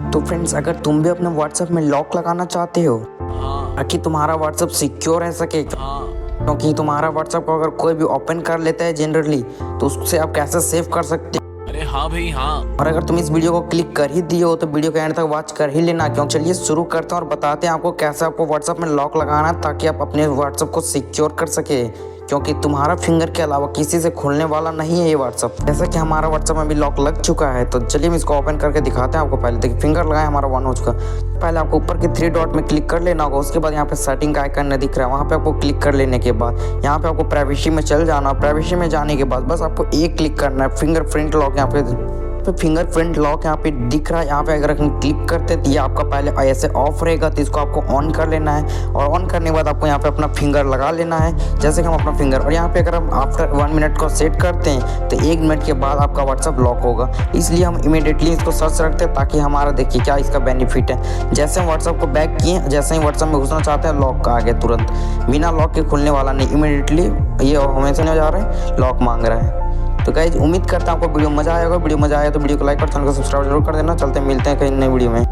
तो फ्रेंड्स, अगर तुम भी अपने व्हाट्सएप में लॉक लगाना चाहते हो ताकि तुम्हारा व्हाट्सएप सिक्योर रह सके, क्योंकि तुम्हारा व्हाट्सएप को अगर कोई भी ओपन कर लेता है जनरली, तो उससे आप कैसे सेव कर सकते हो। अरे हाँ भाई हाँ। और अगर तुम इस वीडियो को क्लिक कर ही दिए हो तो वीडियो के एंड तक वॉच कर ही लेना, क्यों। चलिए शुरू करते हैं और बताते हैं आपको कैसे आपको व्हाट्सएप में लॉक लगाना है ताकि आप अपने व्हाट्सएप को सिक्योर कर सके, क्योंकि तुम्हारा फिंगर के अलावा किसी से खुलने वाला नहीं है ये व्हाट्सएप। जैसा कि हमारा व्हाट्सएप में भी लॉक लग चुका है, तो चलिए हम इसको ओपन करके दिखाते हैं आपको। पहले देखिए, फिंगर लगाए, हमारा वन हो चुका। पहले आपको ऊपर के 3 डॉट में क्लिक कर लेना होगा। उसके बाद यहाँ पे सेटिंग का आइकन दिख रहा है, वहाँ पे आपको क्लिक कर लेने के बाद यहाँ पे आपको प्राइवेसी में चल जाना। प्राइवेसी में जाने के बाद बस आपको एक क्लिक करना है, फिंगरप्रिंट लॉक। यहाँ पे फिंगरप्रिंट लॉक यहाँ पे दिख रहा है। यहाँ पे अगर हम क्लिक करते तो ये आपका पहले ऐसे ऑफ रहेगा, तो इसको आपको ऑन कर लेना है। और ऑन करने के बाद आपको यहाँ पे अपना फिंगर लगा लेना है, जैसे कि हम अपना फिंगर। और यहाँ पे अगर हम आफ्टर 1 मिनट को सेट करते हैं तो 1 मिनट के बाद आपका व्हाट्सअप लॉक होगा। इसलिए हम इमीडिएटली इसको सर्च रखते हैं ताकि हमारा देखिए क्या इसका बेनिफिट है। जैसे हम व्हाट्सअप को बैक किए, जैसे ही व्हाट्सअप में घुसना चाहते हैं, लॉक आ गया तुरंत, बिना लॉक के खुलने वाला नहीं। इमीडिएटली ये हमेशा नहीं जा रहा है, लॉक मांग रहा है। तो गाइज, उम्मीद करता हूँ आपको वीडियो मजा आएगा। वीडियो मजा आया तो वीडियो को लाइक और चैनल को सब्सक्राइब जरूर कर देना। चलते मिलते हैं कहीं नई वीडियो में।